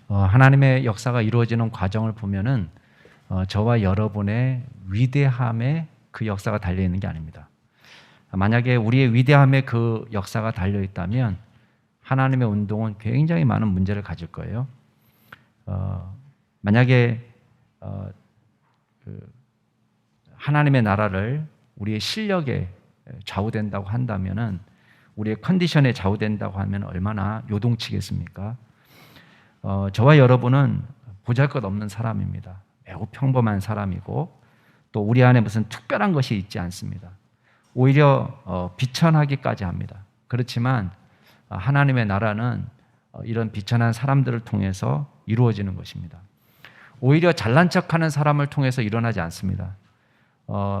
하나님의 역사가 이루어지는 과정을 보면은 저와 여러분의 위대함에 그 역사가 달려 있는 게 아닙니다. 만약에 우리의 위대함에 그 역사가 달려 있다면 하나님의 운동은 굉장히 많은 문제를 가질 거예요. 만약에 하나님의 나라를 우리의 실력에 좌우된다고 한다면은, 우리의 컨디션에 좌우된다고 하면 얼마나 요동치겠습니까? 저와 여러분은 보잘것없는 사람입니다. 매우 평범한 사람이고, 또 우리 안에 무슨 특별한 것이 있지 않습니다. 오히려 비천하기까지 합니다. 그렇지만 하나님의 나라는 이런 비천한 사람들을 통해서 이루어지는 것입니다. 오히려 잘난 척하는 사람을 통해서 일어나지 않습니다.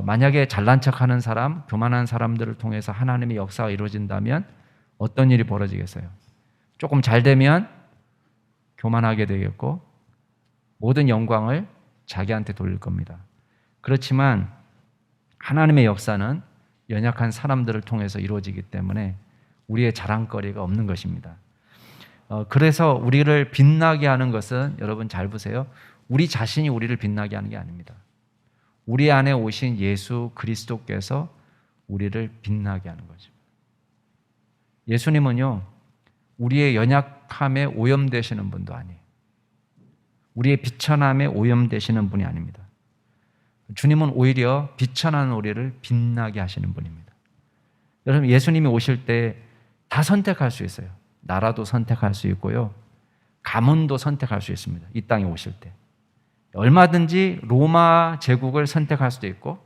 만약에 잘난 척하는 사람, 교만한 사람들을 통해서 하나님의 역사가 이루어진다면 어떤 일이 벌어지겠어요? 조금 잘 되면 교만하게 되겠고 모든 영광을 자기한테 돌릴 겁니다. 그렇지만 하나님의 역사는 연약한 사람들을 통해서 이루어지기 때문에 우리의 자랑거리가 없는 것입니다. 그래서 우리를 빛나게 하는 것은, 여러분 잘 보세요, 우리 자신이 우리를 빛나게 하는 게 아닙니다. 우리 안에 오신 예수 그리스도께서 우리를 빛나게 하는 거죠. 예수님은요, 우리의 연약함에 오염되시는 분도 아니에요. 우리의 비천함에 오염되시는 분이 아닙니다. 주님은 오히려 비천한 우리를 빛나게 하시는 분입니다. 여러분, 예수님이 오실 때 다 선택할 수 있어요. 나라도 선택할 수 있고요, 가문도 선택할 수 있습니다. 이 땅에 오실 때 얼마든지 로마 제국을 선택할 수도 있고,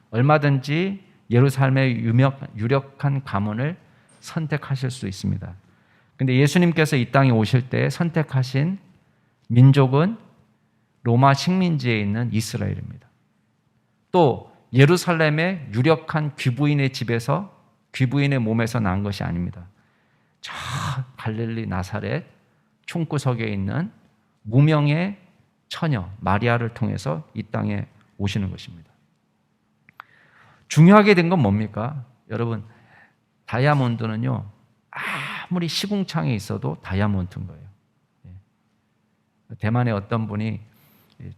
얼마든지 예루살렘의 유력한 가문을 선택하실 수 있습니다. 근데 예수님께서 이 땅에 오실 때 선택하신 민족은 로마 식민지에 있는 이스라엘입니다. 또 예루살렘의 유력한 귀부인의 집에서, 귀부인의 몸에서 난 것이 아닙니다. 저 갈릴리 나사렛 총구석에 있는 무명의 처녀 마리아를 통해서 이 땅에 오시는 것입니다. 중요하게 된 건 뭡니까? 여러분, 다이아몬드는요, 아무리 시궁창에 있어도 다이아몬드인 거예요. 대만의 어떤 분이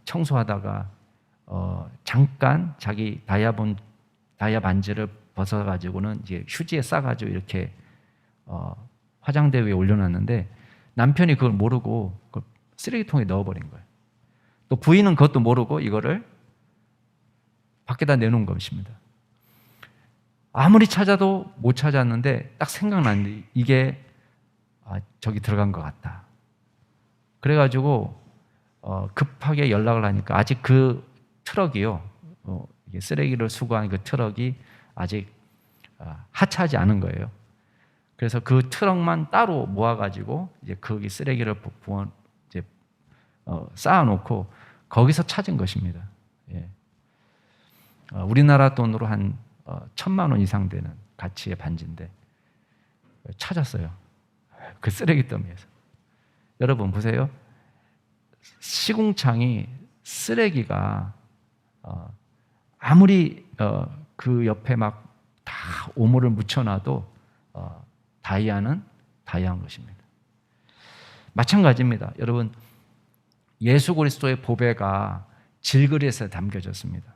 청소하다가 잠깐 자기 다이아 반지를 벗어가지고는 이제 휴지에 싸가지고 이렇게 화장대 위에 올려놨는데, 남편이 그걸 모르고 쓰레기통에 넣어버린 거예요. 또 부인은 그것도 모르고 이거를 밖에다 내놓은 것입니다. 아무리 찾아도 못 찾았는데 딱 생각났는데 이게 저기 들어간 것 같다. 그래가지고 급하게 연락을 하니까 아직 그 트럭이요, 이게 쓰레기를 수거한 그 트럭이 아직 하차하지 않은 거예요. 그래서 그 트럭만 따로 모아가지고 이제 거기 쓰레기를 이제 쌓아놓고 거기서 찾은 것입니다. 예. 우리나라 돈으로 한 1,000만 원 이상 되는 가치의 반지인데 찾았어요. 그 쓰레기 더미에서. 여러분 보세요. 시궁창이 쓰레기가 아무리 그 옆에 막 다 오물을 묻혀놔도 다이아는 다이아인 것입니다. 마찬가지입니다. 여러분, 예수 그리스도의 보배가 질그릇에 담겨졌습니다.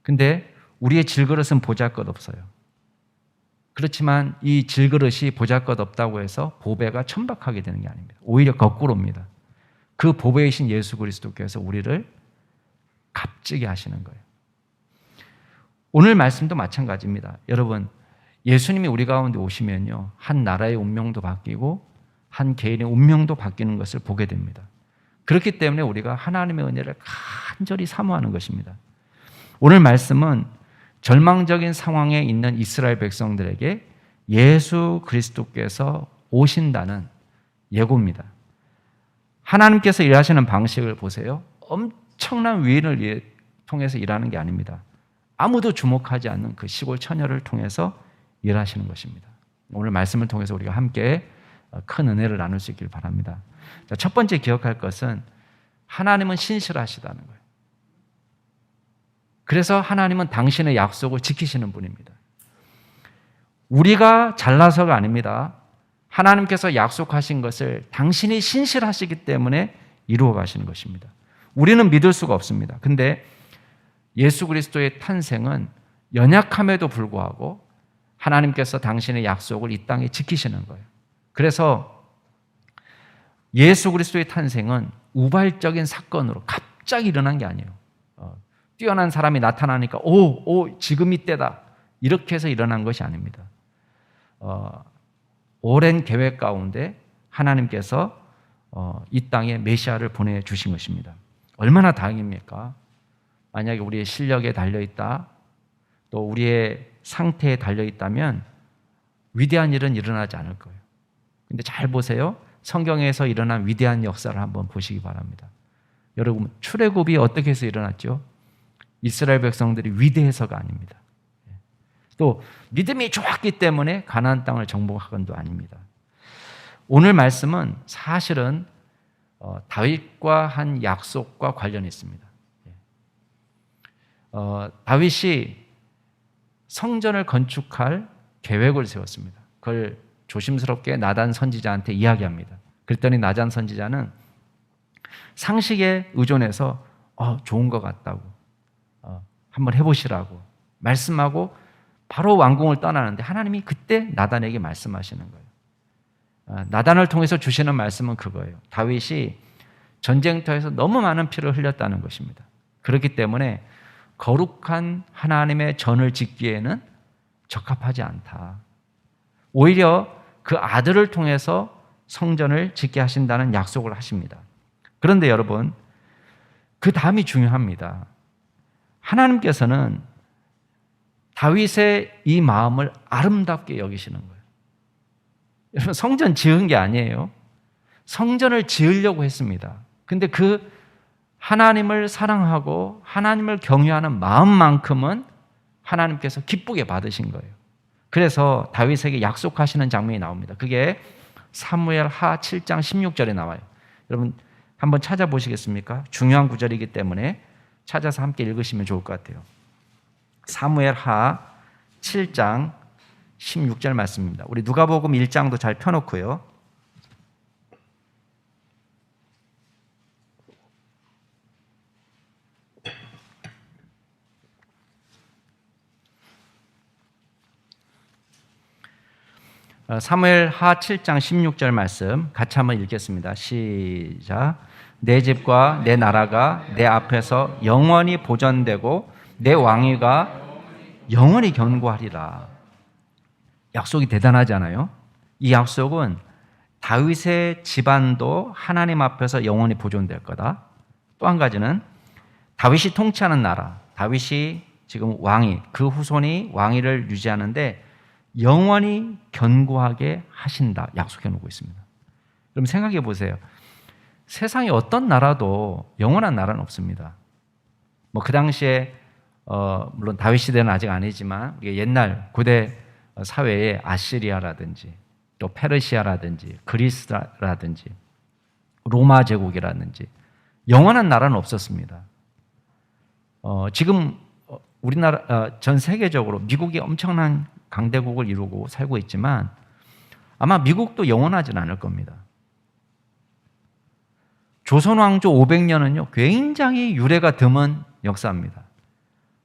근데 우리의 질그릇은 보잘것없어요. 그렇지만 이 질그릇이 보잘것없다고 해서 보배가 천박하게 되는 게 아닙니다. 오히려 거꾸로입니다. 그 보배이신 예수 그리스도께서 우리를 값지게 하시는 거예요. 오늘 말씀도 마찬가지입니다. 여러분, 예수님이 우리 가운데 오시면요, 한 나라의 운명도 바뀌고 한 개인의 운명도 바뀌는 것을 보게 됩니다. 그렇기 때문에 우리가 하나님의 은혜를 간절히 사모하는 것입니다. 오늘 말씀은 절망적인 상황에 있는 이스라엘 백성들에게 예수 그리스도께서 오신다는 예고입니다. 하나님께서 일하시는 방식을 보세요. 엄청난 위인을 통해서 일하는 게 아닙니다. 아무도 주목하지 않는 그 시골 처녀를 통해서 일하시는 것입니다. 오늘 말씀을 통해서 우리가 함께 큰 은혜를 나눌 수 있길 바랍니다. 자, 첫 번째 기억할 것은 하나님은 신실하시다는 거예요. 그래서 하나님은 당신의 약속을 지키시는 분입니다. 우리가 잘나서가 아닙니다. 하나님께서 약속하신 것을 당신이 신실하시기 때문에 이루어 가시는 것입니다. 우리는 믿을 수가 없습니다. 근데 예수 그리스도의 탄생은 연약함에도 불구하고 하나님께서 당신의 약속을 이 땅에 지키시는 거예요. 그래서 예수 그리스도의 탄생은 우발적인 사건으로 갑자기 일어난 게 아니에요. 뛰어난 사람이 나타나니까 지금 이때다 이렇게 해서 일어난 것이 아닙니다. 오랜 계획 가운데 하나님께서 이 땅에 메시아를 보내주신 것입니다. 얼마나 다행입니까? 만약에 우리의 실력에 달려있다, 또 우리의 상태에 달려있다면 위대한 일은 일어나지 않을 거예요. 근데 잘 보세요. 성경에서 일어난 위대한 역사를 한번 보시기 바랍니다. 여러분, 출애굽이 어떻게 해서 일어났죠? 이스라엘 백성들이 위대해서가 아닙니다. 또 믿음이 좋았기 때문에 가나안 땅을 정복한 것도 아닙니다. 오늘 말씀은 사실은 다윗과 한 약속과 관련이 있습니다. 다윗이 성전을 건축할 계획을 세웠습니다. 그걸 조심스럽게 나단 선지자한테 이야기합니다. 그랬더니 나단 선지자는 상식에 의존해서 좋은 것 같다고 한번 해보시라고 말씀하고 바로 왕궁을 떠나는데 하나님이 그때 나단에게 말씀하시는 거예요. 나단을 통해서 주시는 말씀은 그거예요. 다윗이 전쟁터에서 너무 많은 피를 흘렸다는 것입니다. 그렇기 때문에 거룩한 하나님의 전을 짓기에는 적합하지 않다. 오히려 그 아들을 통해서 성전을 짓게 하신다는 약속을 하십니다. 그런데 여러분, 그 다음이 중요합니다. 하나님께서는 다윗의 이 마음을 아름답게 여기시는 거예요. 여러분, 성전 지은 게 아니에요. 성전을 지으려고 했습니다. 근데 그 하나님을 사랑하고 하나님을 경외하는 마음만큼은 하나님께서 기쁘게 받으신 거예요. 그래서 다윗에게 약속하시는 장면이 나옵니다. 그게 사무엘 하 7장 16절에 나와요. 여러분 한번 찾아보시겠습니까? 중요한 구절이기 때문에 찾아서 함께 읽으시면 좋을 것 같아요. 사무엘 하 7장 16절 말씀입니다. 우리 누가복음 1장도 잘 펴놓고요. 사무엘 하 7장 16절 말씀 같이 한번 읽겠습니다. 시작. 내 집과 내 나라가 내 앞에서 영원히 보존되고 내 왕위가 영원히 견고하리라. 약속이 대단하잖아요. 이 약속은 다윗의 집안도 하나님 앞에서 영원히 보존될 거다. 또 한 가지는 다윗이 통치하는 나라, 다윗이 지금 왕위, 그 후손이 왕위를 유지하는데 영원히 견고하게 하신다. 약속해 놓고 있습니다. 그럼 생각해 보세요. 세상에 어떤 나라도 영원한 나라는 없습니다. 그 당시에 물론 다윗 시대는 아직 아니지만 옛날 고대 사회에 아시리아라든지 또 페르시아라든지 그리스라든지 로마 제국이라든지 영원한 나라는 없었습니다. 지금 우리나라 전 세계적으로 미국이 엄청난 강대국을 이루고 살고 있지만 아마 미국도 영원하진 않을 겁니다. 조선 왕조 500년은요 굉장히 유례가 드문 역사입니다.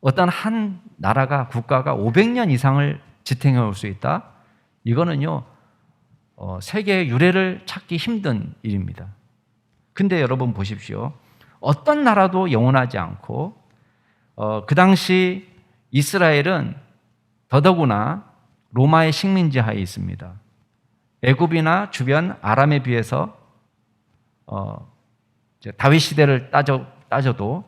어떤 한 나라가 국가가 500년 이상을 지탱해 올 수 있다? 이거는요 세계의 유례를 찾기 힘든 일입니다. 근데 여러분 보십시오. 어떤 나라도 영원하지 않고 그 당시 이스라엘은 더더구나 로마의 식민지 하에 있습니다. 애굽이나 주변 아람에 비해서 다윗 시대를 따져도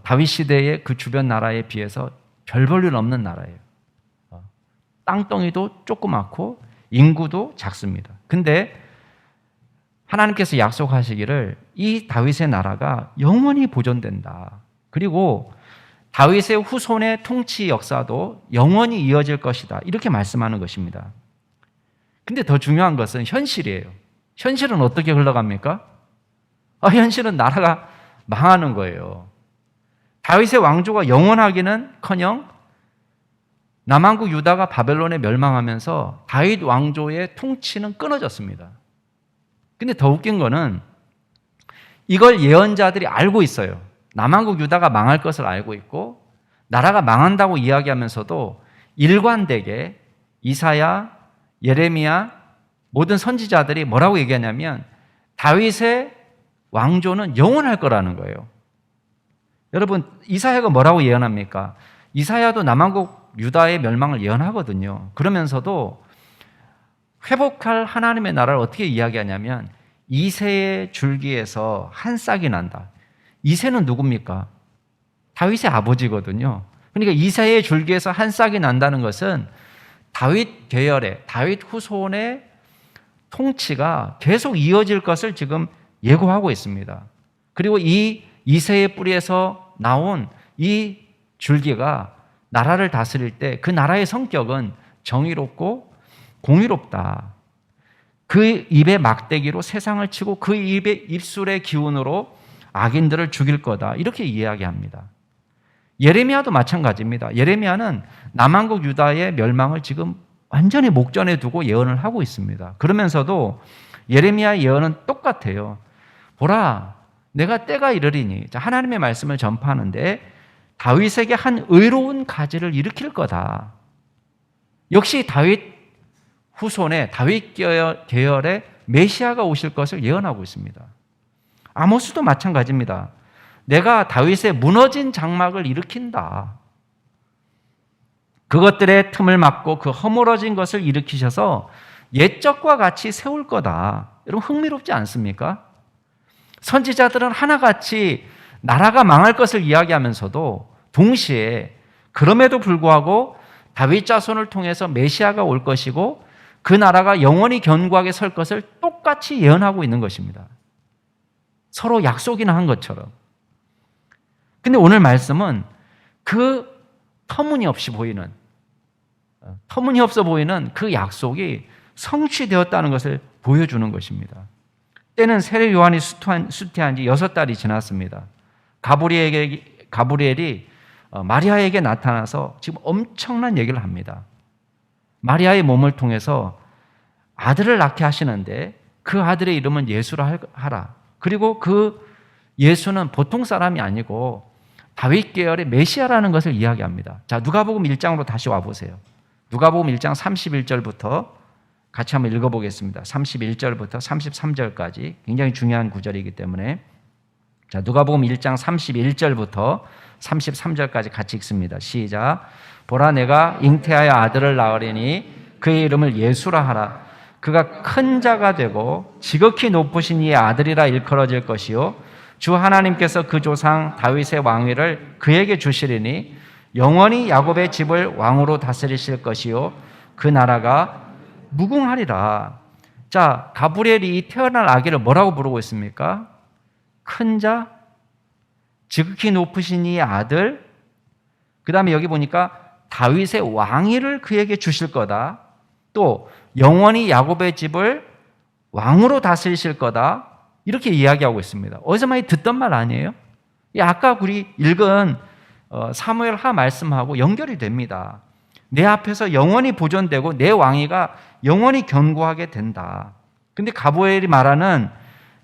다윗 시대의 그 주변 나라에 비해서 별 볼 일 없는 나라예요. 땅덩이도 조그맣고 인구도 작습니다. 근데 하나님께서 약속하시기를 이 다윗의 나라가 영원히 보존된다. 그리고 다윗의 후손의 통치 역사도 영원히 이어질 것이다. 이렇게 말씀하는 것입니다. 근데 더 중요한 것은 현실이에요. 현실은 어떻게 흘러갑니까? 현실은 나라가 망하는 거예요. 다윗의 왕조가 영원하기는커녕 남왕국 유다가 바벨론에 멸망하면서 다윗 왕조의 통치는 끊어졌습니다. 근데 더 웃긴 거는 이걸 예언자들이 알고 있어요. 남왕국 유다가 망할 것을 알고 있고 나라가 망한다고 이야기하면서도 일관되게 이사야, 예레미야 모든 선지자들이 뭐라고 얘기하냐면 다윗의 왕조는 영원할 거라는 거예요. 여러분, 이사야가 뭐라고 예언합니까? 이사야도 남왕국 유다의 멸망을 예언하거든요. 그러면서도 회복할 하나님의 나라를 어떻게 이야기하냐면 이새의 줄기에서 한 싹이 난다. 이새는 누굽니까? 다윗의 아버지거든요. 그러니까 이새의 줄기에서 한 싹이 난다는 것은 다윗 계열의, 다윗 후손의 통치가 계속 이어질 것을 지금 예고하고 있습니다. 그리고 이 이새의 뿌리에서 나온 이 줄기가 나라를 다스릴 때 그 나라의 성격은 정의롭고 공의롭다. 그 입의 막대기로 세상을 치고 그 입의 입술의 기운으로 악인들을 죽일 거다. 이렇게 이야기합니다. 예레미야도 마찬가지입니다. 예레미야는 남왕국 유다의 멸망을 지금 완전히 목전에 두고 예언을 하고 있습니다. 그러면서도 예레미야 예언은 똑같아요. 보라, 내가 때가 이르리니, 하나님의 말씀을 전파하는데 다윗에게 한 의로운 가지를 일으킬 거다. 역시 다윗 후손의 다윗 계열의 메시아가 오실 것을 예언하고 있습니다. 아모스도 마찬가지입니다. 내가 다윗의 무너진 장막을 일으킨다. 그것들의 틈을 막고 그 허물어진 것을 일으키셔서 옛적과 같이 세울 거다. 여러분, 흥미롭지 않습니까? 선지자들은 하나같이 나라가 망할 것을 이야기하면서도 동시에 그럼에도 불구하고 다윗 자손을 통해서 메시아가 올 것이고 그 나라가 영원히 견고하게 설 것을 똑같이 예언하고 있는 것입니다. 서로 약속이나 한 것처럼. 근데 오늘 말씀은 그 터무니없어 보이는 그 약속이 성취되었다는 것을 보여주는 것입니다. 때는 세례 요한이 수태한 지 6달이 지났습니다. 가브리엘이 마리아에게 나타나서 지금 엄청난 얘기를 합니다. 마리아의 몸을 통해서 아들을 낳게 하시는데 그 아들의 이름은 예수라 하라. 그리고 그 예수는 보통 사람이 아니고 다윗 계열의 메시아라는 것을 이야기합니다. 자, 누가복음 1장으로 다시 와보세요. 누가복음 1장 31절부터 같이 한번 읽어보겠습니다. 31절부터 33절까지 굉장히 중요한 구절이기 때문에 자, 누가복음 1장 31절부터 33절까지 같이 읽습니다. 시작. 보라, 내가 잉태하여 아들을 낳으리니 그의 이름을 예수라 하라. 그가 큰 자가 되고 지극히 높으신 이의 아들이라 일컬어질 것이요 주 하나님께서 그 조상 다윗의 왕위를 그에게 주시리니 영원히 야곱의 집을 왕으로 다스리실 것이요 그 나라가 무궁하리라. 자, 가브리엘이 태어날 아기를 뭐라고 부르고 있습니까? 큰 자, 지극히 높으신 이의 아들, 그 다음에 여기 보니까 다윗의 왕위를 그에게 주실 거다. 또 영원히 야곱의 집을 왕으로 다스리실 거다. 이렇게 이야기하고 있습니다. 어디서 많이 듣던 말 아니에요? 아까 우리 읽은 사무엘 하 말씀하고 연결이 됩니다. 내 앞에서 영원히 보존되고 내 왕위가 영원히 견고하게 된다. 근데 가브리엘이 말하는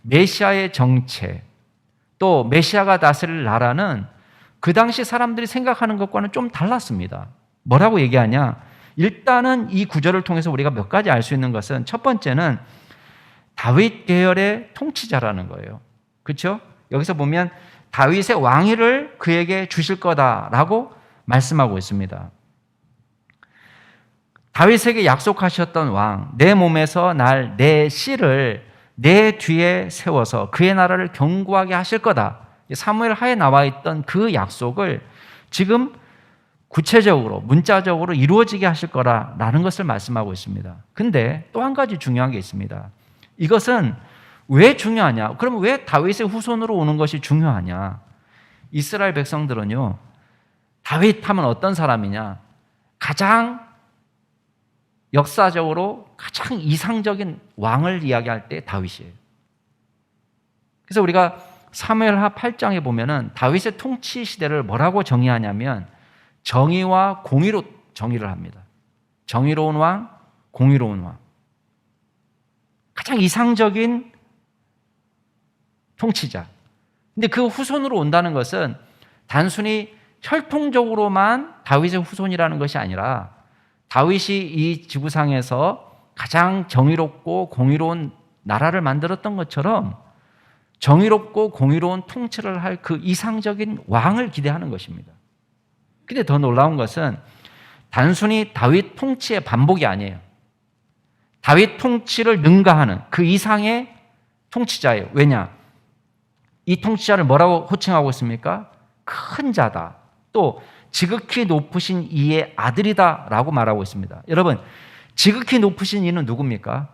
메시아의 정체, 또 메시아가 다스릴 나라는 그 당시 사람들이 생각하는 것과는 좀 달랐습니다. 뭐라고 얘기하냐? 일단은 이 구절을 통해서 우리가 몇 가지 알 수 있는 것은 첫 번째는 다윗 계열의 통치자라는 거예요. 그렇죠? 여기서 보면 다윗의 왕위를 그에게 주실 거다라고 말씀하고 있습니다. 다윗에게 약속하셨던 왕, 내 몸에서 날 내 씨를 내 뒤에 세워서 그의 나라를 견고하게 하실 거다. 사무엘 하에 나와 있던 그 약속을 지금 구체적으로 문자적으로 이루어지게 하실 거라는 것을 말씀하고 있습니다. 근데 또 한 가지 중요한 게 있습니다. 이것은 왜 중요하냐? 그럼 왜 다윗의 후손으로 오는 것이 중요하냐? 이스라엘 백성들은요, 다윗 하면 어떤 사람이냐? 가장 역사적으로 가장 이상적인 왕을 이야기할 때 다윗이에요. 그래서 우리가 사무엘하 8장에 보면은 다윗의 통치 시대를 뭐라고 정의하냐면 정의와 공의로 정의를 합니다. 정의로운 왕, 공의로운 왕. 가장 이상적인 통치자. 근데 그 후손으로 온다는 것은 단순히 혈통적으로만 다윗의 후손이라는 것이 아니라 다윗이 이 지구상에서 가장 정의롭고 공의로운 나라를 만들었던 것처럼 정의롭고 공의로운 통치를 할 그 이상적인 왕을 기대하는 것입니다. 근데 더 놀라운 것은 단순히 다윗 통치의 반복이 아니에요. 다윗 통치를 능가하는 그 이상의 통치자예요. 왜냐? 이 통치자를 뭐라고 호칭하고 있습니까? 큰 자다. 또 지극히 높으신 이의 아들이다 라고 말하고 있습니다. 여러분, 지극히 높으신 이는 누굽니까?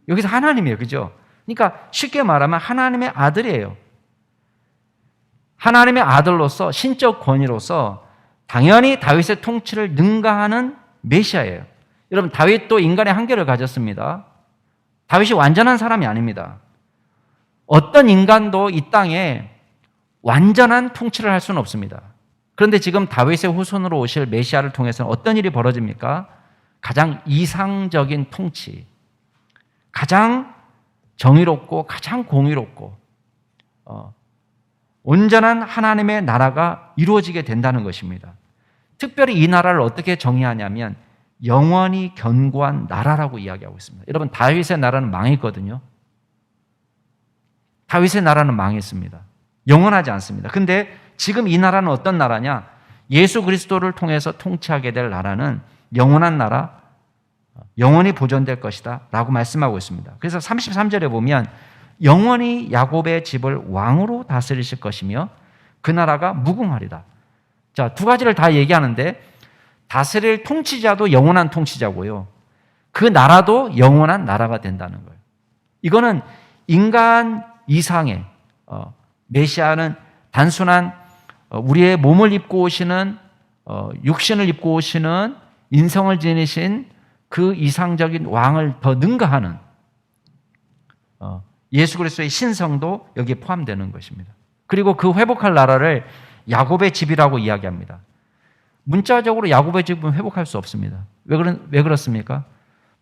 여기서 하나님이에요. 그죠? 그러니까 쉽게 말하면 하나님의 아들이에요. 하나님의 아들로서 신적 권위로서 당연히 다윗의 통치를 능가하는 메시아예요. 여러분, 다윗도 인간의 한계를 가졌습니다. 다윗이 완전한 사람이 아닙니다. 어떤 인간도 이 땅에 완전한 통치를 할 수는 없습니다. 그런데 지금 다윗의 후손으로 오실 메시아를 통해서는 어떤 일이 벌어집니까? 가장 이상적인 통치, 가장 정의롭고 가장 공의롭고 온전한 하나님의 나라가 이루어지게 된다는 것입니다. 특별히 이 나라를 어떻게 정의하냐면 영원히 견고한 나라라고 이야기하고 있습니다. 여러분, 다윗의 나라는 망했거든요. 다윗의 나라는 망했습니다. 영원하지 않습니다. 근데 지금 이 나라는 어떤 나라냐? 예수 그리스도를 통해서 통치하게 될 나라는 영원한 나라, 영원히 보존될 것이다 라고 말씀하고 있습니다. 그래서 33절에 보면 영원히 야곱의 집을 왕으로 다스리실 것이며 그 나라가 무궁하리다. 자, 두 가지를 다 얘기하는데 다스릴 통치자도 영원한 통치자고요. 그 나라도 영원한 나라가 된다는 거예요. 이거는 인간 이상의 메시아는 단순한 우리의 몸을 입고 오시는 육신을 입고 오시는 인성을 지니신 그 이상적인 왕을 더 능가하는 예수 그리스도의 신성도 여기에 포함되는 것입니다. 그리고 그 회복할 나라를 야곱의 집이라고 이야기합니다. 문자적으로 야곱의 집은 회복할 수 없습니다. 왜 그렇습니까?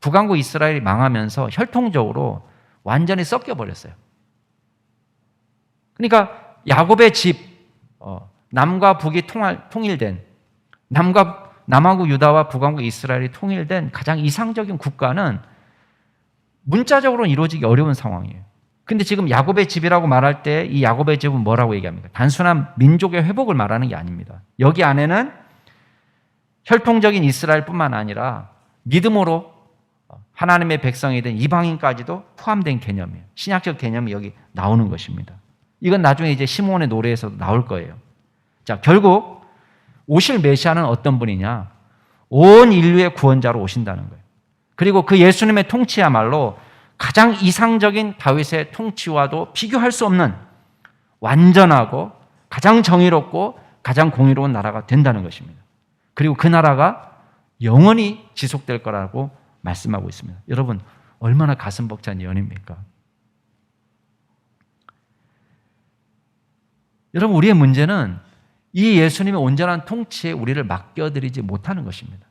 북왕국 이스라엘이 망하면서 혈통적으로 완전히 섞여버렸어요. 그러니까 야곱의 집, 남과 북이 통일된, 남왕국 유다와 북왕국 이스라엘이 통일된 가장 이상적인 국가는 문자적으로는 이루어지기 어려운 상황이에요. 근데 지금 야곱의 집이라고 말할 때 이 야곱의 집은 뭐라고 얘기합니까? 단순한 민족의 회복을 말하는 게 아닙니다. 여기 안에는 혈통적인 이스라엘뿐만 아니라 믿음으로 하나님의 백성이 된 이방인까지도 포함된 개념이에요. 신약적 개념이 여기 나오는 것입니다. 이건 나중에 이제 시므온의 노래에서도 나올 거예요. 자, 결국 오실 메시아는 어떤 분이냐? 온 인류의 구원자로 오신다는 거예요. 그리고 그 예수님의 통치야말로 가장 이상적인 다윗의 통치와도 비교할 수 없는 완전하고 가장 정의롭고 가장 공의로운 나라가 된다는 것입니다. 그리고 그 나라가 영원히 지속될 거라고 말씀하고 있습니다. 여러분, 얼마나 가슴 벅찬 예언입니까? 여러분, 우리의 문제는 이 예수님의 온전한 통치에 우리를 맡겨드리지 못하는 것입니다.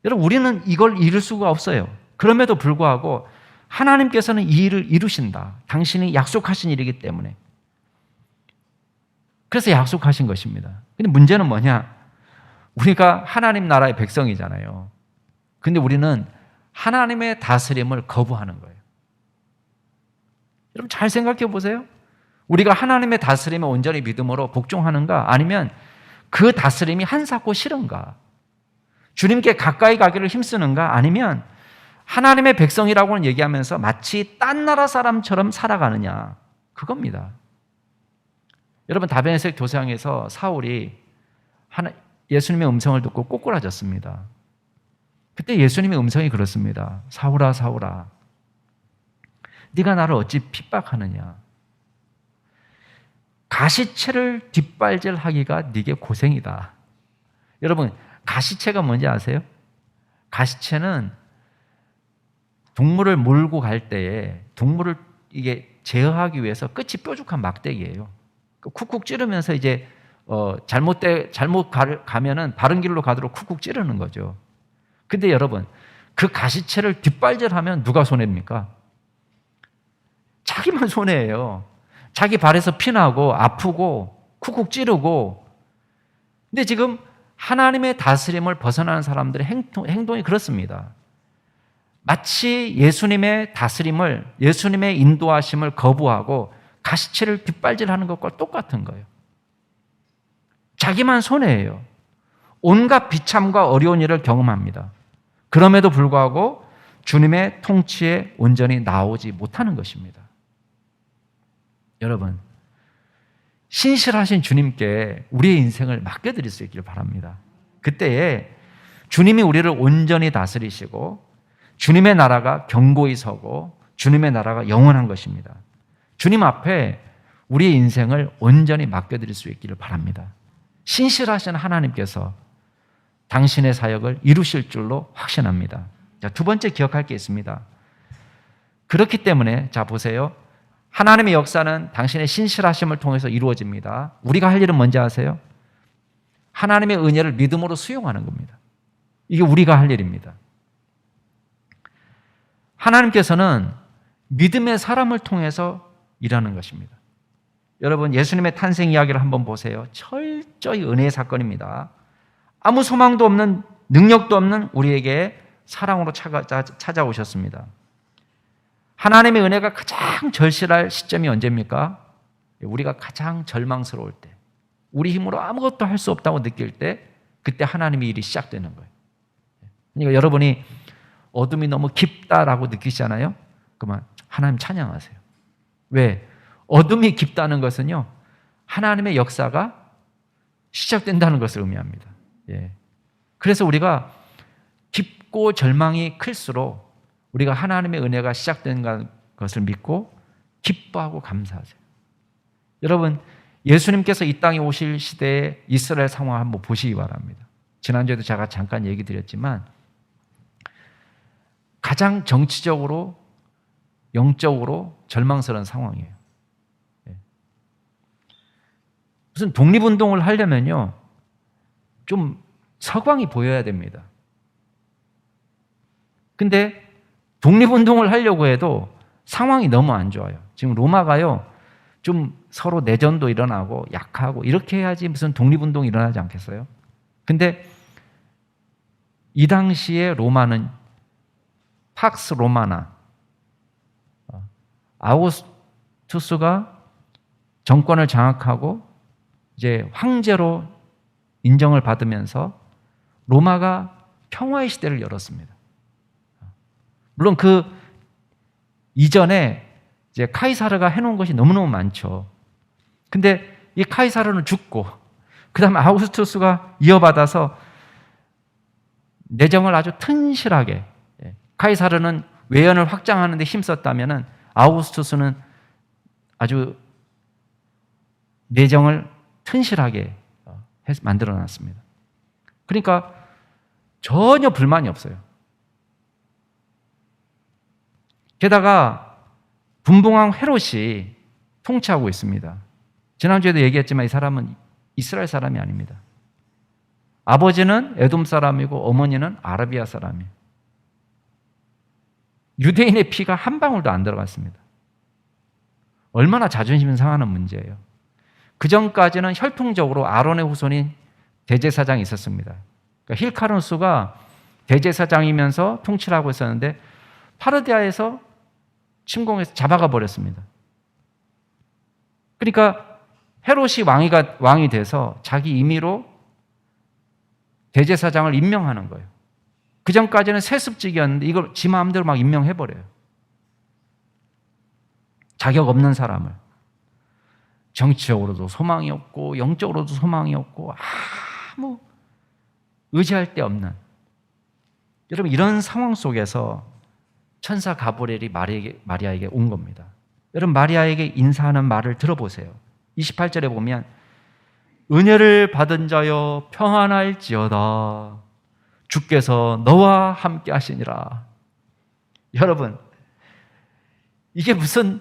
여러분, 우리는 이걸 이룰 수가 없어요. 그럼에도 불구하고 하나님께서는 이 일을 이루신다. 당신이 약속하신 일이기 때문에. 그래서 약속하신 것입니다. 근데 문제는 뭐냐? 우리가 하나님 나라의 백성이잖아요. 근데 우리는 하나님의 다스림을 거부하는 거예요. 여러분, 잘 생각해 보세요. 우리가 하나님의 다스림에 온전히 믿음으로 복종하는가? 아니면 그 다스림이 한사코 싫은가? 주님께 가까이 가기를 힘쓰는가? 아니면 하나님의 백성이라고는 얘기하면서 마치 딴 나라 사람처럼 살아가느냐? 그겁니다. 여러분, 다베네색 도상에서 사울이 예수님의 음성을 듣고 꼬꾸라졌습니다. 그때 예수님의 음성이 그렇습니다. 사울아, 사울아, 네가 나를 어찌 핍박하느냐? 가시채를 뒷발질하기가 네게 고생이다. 여러분, 가시채가 뭔지 아세요? 가시채는 동물을 몰고 갈 때에 동물을 이게 제어하기 위해서 끝이 뾰족한 막대기예요. 쿡쿡 찌르면서 이제 잘못 가면은 바른 길로 가도록 쿡쿡 찌르는 거죠. 근데 여러분, 그 가시채를 뒷발질하면 누가 손해입니까? 자기만 손해예요. 자기 발에서 피나고 아프고 쿡쿡 찌르고. 근데 지금 하나님의 다스림을 벗어나는 사람들의 행동이 그렇습니다. 마치 예수님의 다스림을, 예수님의 인도하심을 거부하고 가시채를 뒷발질하는 것과 똑같은 거예요. 자기만 손해예요. 온갖 비참과 어려운 일을 경험합니다. 그럼에도 불구하고 주님의 통치에 온전히 나오지 못하는 것입니다. 여러분, 신실하신 주님께 우리의 인생을 맡겨드릴 수 있기를 바랍니다. 그때에 주님이 우리를 온전히 다스리시고 주님의 나라가 견고히 서고 주님의 나라가 영원한 것입니다. 주님 앞에 우리의 인생을 온전히 맡겨드릴 수 있기를 바랍니다. 신실하신 하나님께서 당신의 사역을 이루실 줄로 확신합니다. 자, 두 번째 기억할 게 있습니다. 그렇기 때문에 자 보세요. 하나님의 역사는 당신의 신실하심을 통해서 이루어집니다. 우리가 할 일은 뭔지 아세요? 하나님의 은혜를 믿음으로 수용하는 겁니다. 이게 우리가 할 일입니다. 하나님께서는 믿음의 사람을 통해서 일하는 것입니다. 여러분, 예수님의 탄생 이야기를 한번 보세요. 철저히 은혜의 사건입니다. 아무 소망도 없는, 능력도 없는 우리에게 사랑으로 찾아오셨습니다. 하나님의 은혜가 가장 절실할 시점이 언제입니까? 우리가 가장 절망스러울 때, 우리 힘으로 아무것도 할 수 없다고 느낄 때, 그때 하나님의 일이 시작되는 거예요. 그러니까 여러분이 어둠이 너무 깊다라고 느끼시잖아요? 그러면 하나님 찬양하세요. 왜? 어둠이 깊다는 것은요, 하나님의 역사가 시작된다는 것을 의미합니다. 예. 그래서 우리가 깊고 절망이 클수록 우리가 하나님의 은혜가 시작된 것을 믿고 기뻐하고 감사하세요. 여러분, 예수님께서 이 땅에 오실 시대의 이스라엘 상황을 한번 보시기 바랍니다. 지난주에도 제가 잠깐 얘기 드렸지만 가장 정치적으로, 영적으로 절망스러운 상황이에요. 무슨 독립운동을 하려면요, 좀 서광이 보여야 됩니다. 근데 독립운동을 하려고 해도 상황이 너무 안 좋아요. 지금 로마가요, 좀 서로 내전도 일어나고 약하고 이렇게 해야지 무슨 독립운동이 일어나지 않겠어요? 근데 이 당시에 로마는 팍스 로마나, 아우구스투스가 정권을 장악하고 이제 황제로 인정을 받으면서 로마가 평화의 시대를 열었습니다. 물론 그 이전에 이제 카이사르가 해놓은 것이 너무너무 많죠. 근데 이 카이사르는 죽고, 그 다음에 아우구스투스가 이어받아서 내정을 아주 튼실하게, 카이사르는 외연을 확장하는 데 힘썼다면 아우구스투스는 아주 내정을 튼실하게 만들어놨습니다. 그러니까 전혀 불만이 없어요. 게다가 분봉왕 헤롯이 통치하고 있습니다. 지난주에도 얘기했지만 이 사람은 이스라엘 사람이 아닙니다. 아버지는 에돔 사람이고 어머니는 아라비아 사람이에요. 유대인의 피가 한 방울도 안 들어갔습니다. 얼마나 자존심 상하는 문제예요. 그 전까지는 혈통적으로 아론의 후손인 대제사장이 있었습니다. 그러니까 힐카루스가 대제사장이면서 통치를 하고 있었는데 파르디아에서 침공해서 잡아가 버렸습니다. 그러니까 헤롯이 왕이 돼서 자기 임의로 대제사장을 임명하는 거예요. 그 전까지는 세습직이었는데 이걸 지 마음대로 막 임명해버려요. 자격 없는 사람을. 정치적으로도 소망이 없고 영적으로도 소망이 없고 아무 의지할 데 없는. 여러분, 이런 상황 속에서 천사 가브리엘이 마리아에게 온 겁니다. 여러분, 마리아에게 인사하는 말을 들어보세요. 28절에 보면 은혜를 받은 자여 평안할지어다 주께서 너와 함께 하시니라. 여러분, 이게 무슨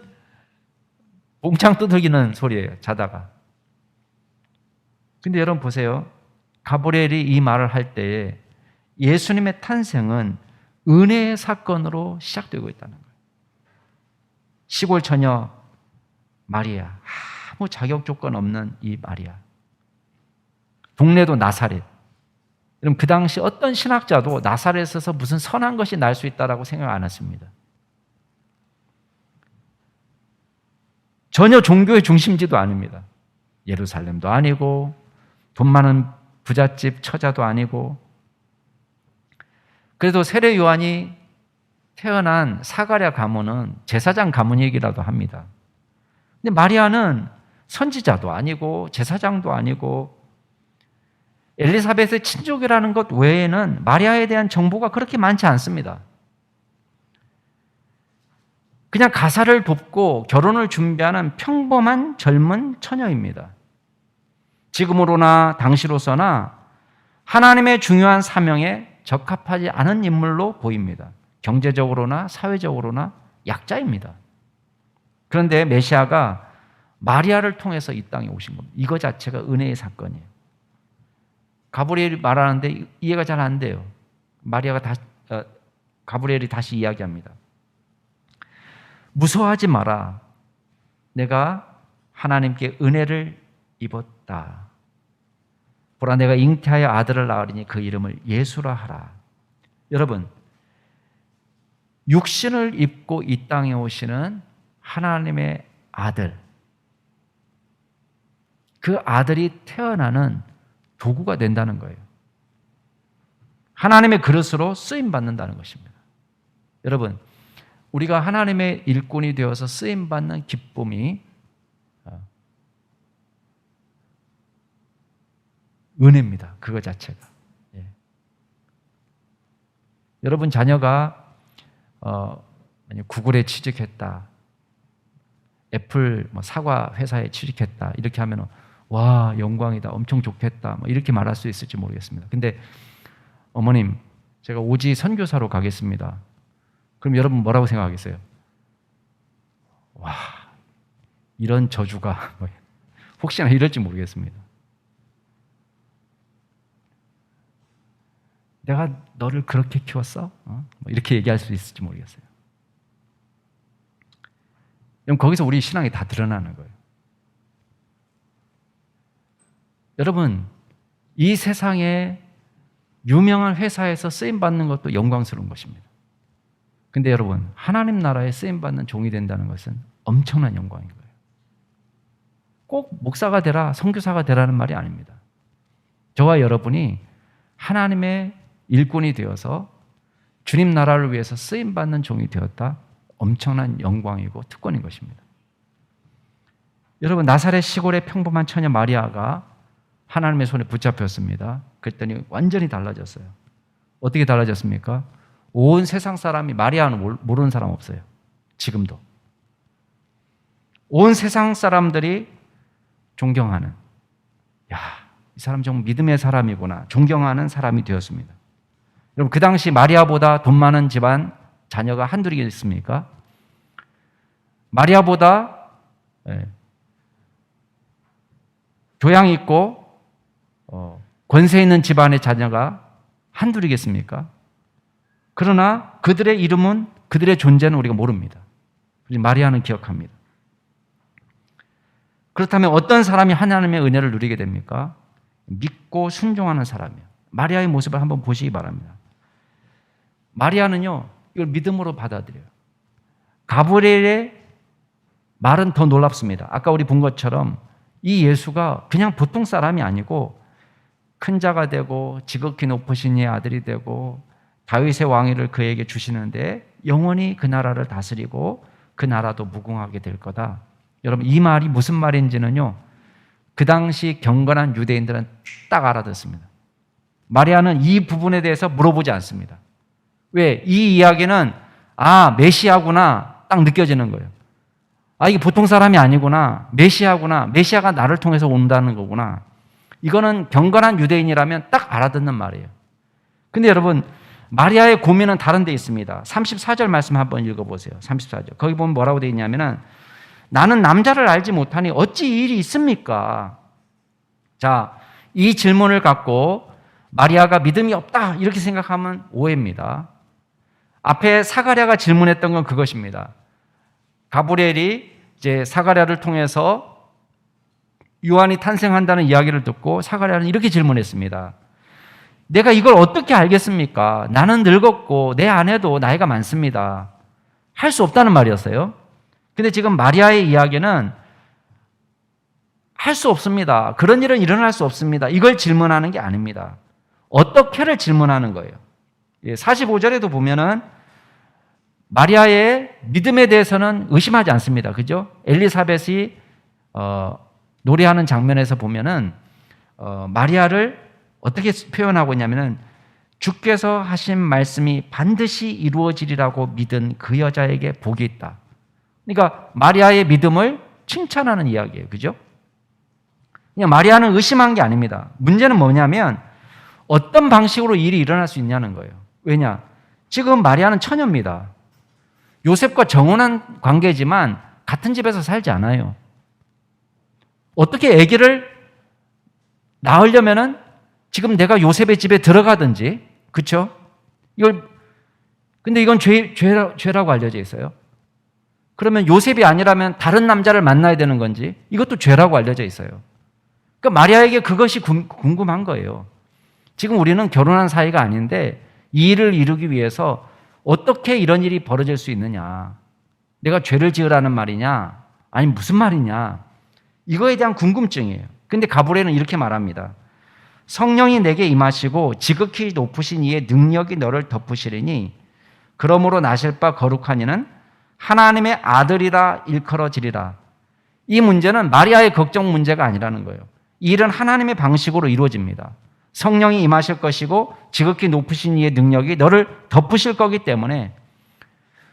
봉창 두들기는 소리예요. 자다가. 근데 여러분 보세요. 가브리엘이 이 말을 할 때에 예수님의 탄생은 은혜의 사건으로 시작되고 있다는 거예요. 시골 처녀 마리아, 아무 자격 조건 없는 이 마리아. 동네도 나사렛. 여러분 그 당시 어떤 신학자도 나사렛에서 무슨 선한 것이 날 수 있다라고 생각 안 했습니다. 전혀 종교의 중심지도 아닙니다. 예루살렘도 아니고 돈 많은 부잣집 처자도 아니고. 그래도 세례 요한이 태어난 사가랴 가문은 제사장 가문이기라도 합니다. 근데 마리아는 선지자도 아니고 제사장도 아니고 엘리사벳의 친족이라는 것 외에는 마리아에 대한 정보가 그렇게 많지 않습니다. 그냥 가사를 돕고 결혼을 준비하는 평범한 젊은 처녀입니다. 지금으로나 당시로서나 하나님의 중요한 사명에 적합하지 않은 인물로 보입니다. 경제적으로나 사회적으로나 약자입니다. 그런데 메시아가 마리아를 통해서 이 땅에 오신 겁니다. 이거 자체가 은혜의 사건이에요. 가브리엘이 말하는데 이해가 잘 안 돼요. 가브리엘이 다시 이야기합니다. 무서워하지 마라. 내가 하나님께 은혜를 입었다. 보라, 내가 잉태하여 아들을 낳으리니 그 이름을 예수라 하라. 여러분, 육신을 입고 이 땅에 오시는 하나님의 아들, 그 아들이 태어나는 도구가 된다는 거예요. 하나님의 그릇으로 쓰임받는다는 것입니다. 여러분, 우리가 하나님의 일꾼이 되어서 쓰임받는 기쁨이 은혜입니다. 그거 자체가. 예. 여러분 자녀가 구글에 취직했다, 애플 사과 회사에 취직했다 이렇게 하면 와 영광이다, 엄청 좋겠다 이렇게 말할 수 있을지 모르겠습니다. 근데 어머님 제가 오지 선교사로 가겠습니다. 그럼 여러분 뭐라고 생각하겠어요? 와 이런 저주가 혹시나 이럴지 모르겠습니다. 내가 너를 그렇게 키웠어? 이렇게 얘기할 수 있을지 모르겠어요. 그럼 거기서 우리 신앙이 다 드러나는 거예요. 여러분, 이 세상에 유명한 회사에서 쓰임받는 것도 영광스러운 것입니다. 근데 여러분, 하나님 나라에 쓰임받는 종이 된다는 것은 엄청난 영광인 거예요. 꼭 목사가 되라, 선교사가 되라는 말이 아닙니다. 저와 여러분이 하나님의 일꾼이 되어서 주님 나라를 위해서 쓰임받는 종이 되었다. 엄청난 영광이고 특권인 것입니다. 여러분, 나사렛 시골의 평범한 처녀 마리아가 하나님의 손에 붙잡혔습니다. 그랬더니 완전히 달라졌어요. 어떻게 달라졌습니까? 온 세상 사람이 마리아는 모르는 사람 없어요. 지금도. 온 세상 사람들이 존경하는, 야, 이 사람 정말 믿음의 사람이구나, 존경하는 사람이 되었습니다. 여러분, 그 당시 마리아보다 돈 많은 집안 자녀가 한둘이겠습니까? 마리아보다 교양 있고 권세 있는 집안의 자녀가 한둘이겠습니까? 그러나 그들의 이름은, 그들의 존재는 우리가 모릅니다. 마리아는 기억합니다. 그렇다면 어떤 사람이 하나님의 은혜를 누리게 됩니까? 믿고 순종하는 사람이에요. 마리아의 모습을 한번 보시기 바랍니다. 마리아는요, 이걸 믿음으로 받아들여요. 가브리엘의 말은 더 놀랍습니다. 아까 우리 본 것처럼 이 예수가 그냥 보통 사람이 아니고 큰 자가 되고 지극히 높으신 이의 아들이 되고 다윗의 왕위를 그에게 주시는데 영원히 그 나라를 다스리고 그 나라도 무궁하게 될 거다. 여러분, 이 말이 무슨 말인지는요, 그 당시 경건한 유대인들은 딱 알아듣습니다. 마리아는 이 부분에 대해서 물어보지 않습니다. 왜? 이 이야기는 메시아구나 딱 느껴지는 거예요. 이게 보통 사람이 아니구나, 메시아구나, 메시아가 나를 통해서 온다는 거구나. 이거는 경건한 유대인이라면 딱 알아듣는 말이에요. 근데 여러분, 마리아의 고민은 다른 데 있습니다. 34절 말씀 한번 읽어보세요. 34절. 거기 보면 뭐라고 되어 있냐면은, 나는 남자를 알지 못하니 어찌 이 일이 있습니까? 자, 이 질문을 갖고 마리아가 믿음이 없다 이렇게 생각하면 오해입니다. 앞에 사가랴가 질문했던 건 그것입니다. 가브리엘이 이제 사가랴를 통해서 요한이 탄생한다는 이야기를 듣고 사가랴는 이렇게 질문했습니다. 내가 이걸 어떻게 알겠습니까? 나는 늙었고 내 아내도 나이가 많습니다. 할 수 없다는 말이었어요. 근데 지금 마리아의 이야기는 할 수 없습니다. 그런 일은 일어날 수 없습니다. 이걸 질문하는 게 아닙니다. 어떻게를 질문하는 거예요. 45절에도 보면은 마리아의 믿음에 대해서는 의심하지 않습니다. 그죠? 엘리사벳이 노래하는 장면에서 보면은 마리아를 어떻게 표현하고 있냐면은 주께서 하신 말씀이 반드시 이루어지리라고 믿은 그 여자에게 복이 있다. 그러니까 마리아의 믿음을 칭찬하는 이야기예요. 그죠? 그냥 마리아는 의심한 게 아닙니다. 문제는 뭐냐면 어떤 방식으로 일이 일어날 수 있냐는 거예요. 왜냐? 지금 마리아는 처녀입니다. 요셉과 정혼한 관계지만 같은 집에서 살지 않아요. 어떻게 아기를 낳으려면은 지금 내가 요셉의 집에 들어가든지, 그렇죠? 근데 이건 죄라고 알려져 있어요. 그러면 요셉이 아니라면 다른 남자를 만나야 되는 건지, 이것도 죄라고 알려져 있어요. 그러니까 마리아에게 그것이 궁금한 거예요. 지금 우리는 결혼한 사이가 아닌데 이 일을 이루기 위해서 어떻게 이런 일이 벌어질 수 있느냐? 내가 죄를 지으라는 말이냐? 아니 무슨 말이냐? 이거에 대한 궁금증이에요. 근데 가브리엘은 이렇게 말합니다. 성령이 내게 임하시고 지극히 높으신 이의 능력이 너를 덮으시리니 그러므로 나실 바 거룩한 이는 하나님의 아들이라 일컬어지리라. 이 문제는 마리아의 걱정 문제가 아니라는 거예요. 이 일은 하나님의 방식으로 이루어집니다. 성령이 임하실 것이고 지극히 높으신 이의 능력이 너를 덮으실 거기 때문에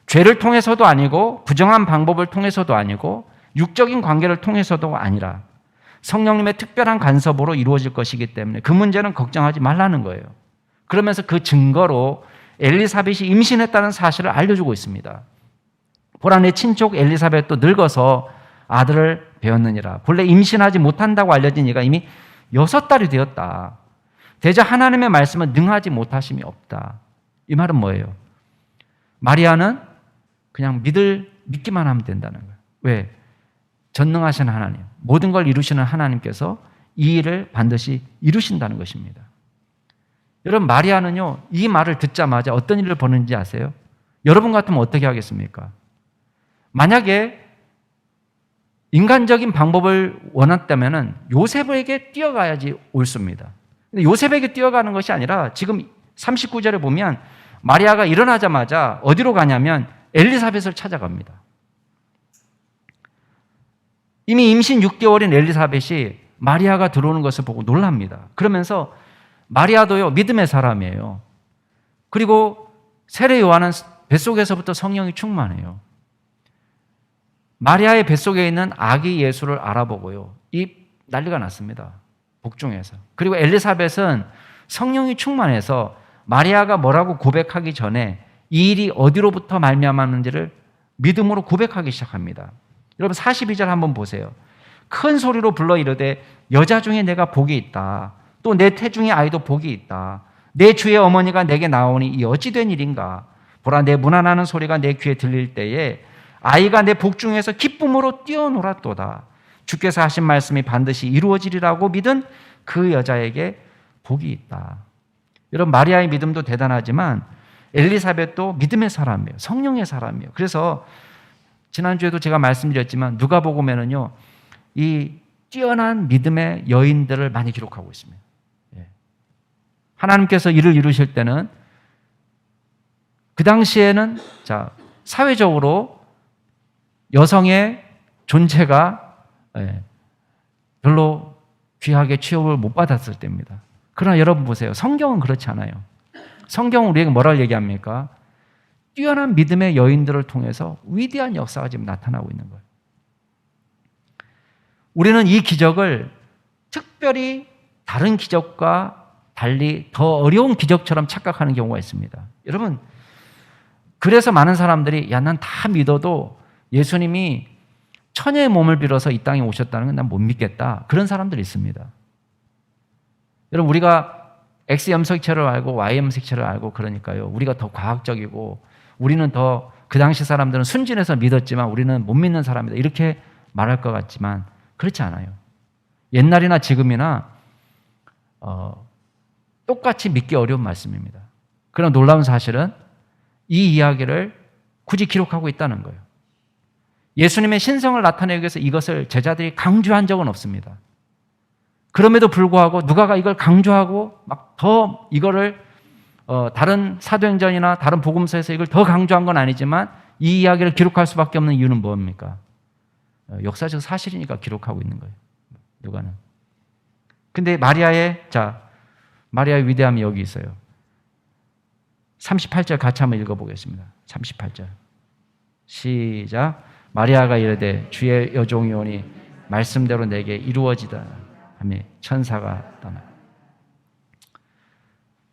죄를 통해서도 아니고 부정한 방법을 통해서도 아니고 육적인 관계를 통해서도 아니라 성령님의 특별한 간섭으로 이루어질 것이기 때문에 그 문제는 걱정하지 말라는 거예요. 그러면서 그 증거로 엘리사벳이 임신했다는 사실을 알려주고 있습니다. 보라 내 친족 엘리사벳도 늙어서 아들을 배웠느니라. 본래 임신하지 못한다고 알려진 이가 이미 6달이 되었다. 대저 하나님의 말씀은 능하지 못하심이 없다. 이 말은 뭐예요? 마리아는 그냥 믿기만 하면 된다는 거예요. 왜? 전능하신 하나님, 모든 걸 이루시는 하나님께서 이 일을 반드시 이루신다는 것입니다. 여러분, 마리아는요, 이 말을 듣자마자 어떤 일을 벌이는지 아세요? 여러분 같으면 어떻게 하겠습니까? 만약에 인간적인 방법을 원했다면 요셉에게 뛰어가야지 옳습니다. 근데 요셉에게 뛰어가는 것이 아니라 지금 39절에 보면 마리아가 일어나자마자 어디로 가냐면 엘리사벳을 찾아갑니다. 이미 임신 6개월인 엘리사벳이 마리아가 들어오는 것을 보고 놀랍니다. 그러면서 마리아도요, 믿음의 사람이에요. 그리고 세례 요한은 뱃속에서부터 성령이 충만해요. 마리아의 뱃속에 있는 아기 예수를 알아보고요, 이 난리가 났습니다. 복중에서. 그리고 엘리사벳은 성령이 충만해서 마리아가 뭐라고 고백하기 전에 이 일이 어디로부터 말미암았는지를 믿음으로 고백하기 시작합니다. 여러분 42절 한번 보세요. 큰 소리로 불러 이르되 여자 중에 내가 복이 있다. 또 내 태중의 아이도 복이 있다. 내 주의 어머니가 내게 나오니 이 어찌 된 일인가. 보라 내 문안하는 소리가 내 귀에 들릴 때에 아이가 내 복중에서 기쁨으로 뛰어놀았도다. 주께서 하신 말씀이 반드시 이루어지리라고 믿은 그 여자에게 복이 있다. 여러분 마리아의 믿음도 대단하지만 엘리사벳도 믿음의 사람이에요. 성령의 사람이에요. 그래서 지난주에도 제가 말씀드렸지만 누가복음에는요, 이 뛰어난 믿음의 여인들을 많이 기록하고 있습니다. 하나님께서 일을 이루실 때는 그 당시에는 사회적으로 여성의 존재가 별로 귀하게 취급을 못 받았을 때입니다. 그러나 여러분 보세요. 성경은 그렇지 않아요. 성경은 우리에게 뭐라고 얘기합니까? 뛰어난 믿음의 여인들을 통해서 위대한 역사가 지금 나타나고 있는 거예요. 우리는 이 기적을 특별히 다른 기적과 달리 더 어려운 기적처럼 착각하는 경우가 있습니다. 여러분, 그래서 많은 사람들이 난 다 믿어도 예수님이 처녀의 몸을 빌어서 이 땅에 오셨다는 건 난 못 믿겠다. 그런 사람들이 있습니다. 여러분, 우리가 X 염색체를 알고 Y 염색체를 알고 그러니까요. 우리가 더 과학적이고 우리는 더 그 당시 사람들은 순진해서 믿었지만 우리는 못 믿는 사람이다. 이렇게 말할 것 같지만 그렇지 않아요. 옛날이나 지금이나 똑같이 믿기 어려운 말씀입니다. 그러나 놀라운 사실은 이 이야기를 굳이 기록하고 있다는 거예요. 예수님의 신성을 나타내기 위해서 이것을 제자들이 강조한 적은 없습니다. 그럼에도 불구하고 누가가 이걸 강조하고 막 더 이거를 다른 사도행전이나 다른 복음서에서 이걸 더 강조한 건 아니지만 이 이야기를 기록할 수밖에 없는 이유는 뭡니까? 역사적 사실이니까 기록하고 있는 거예요. 누가는. 근데 마리아의 위대함이 여기 있어요. 38절 같이 한번 읽어보겠습니다. 38절. 시작. 마리아가 이르되 주의 여종이오니 말씀대로 내게 이루어지다 하며 천사가 떠나.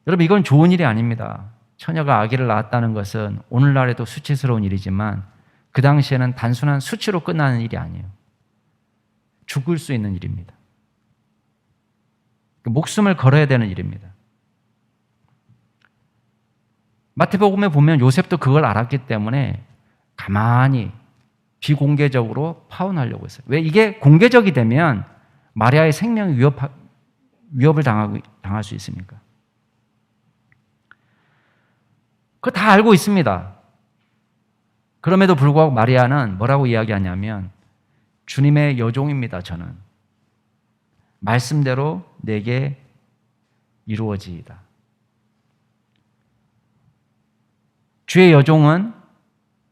여러분, 이건 좋은 일이 아닙니다. 처녀가 아기를 낳았다는 것은 오늘날에도 수치스러운 일이지만 그 당시에는 단순한 수치로 끝나는 일이 아니에요. 죽을 수 있는 일입니다. 목숨을 걸어야 되는 일입니다. 마태복음에 보면 요셉도 그걸 알았기 때문에 가만히 비공개적으로 파혼하려고 했어요. 왜? 이게 공개적이 되면 마리아의 생명이 위협을 당할 수 있으니까. 그거 다 알고 있습니다. 그럼에도 불구하고 마리아는 뭐라고 이야기하냐면 주님의 여종입니다. 저는 말씀대로 내게 이루어지이다. 주의 여종은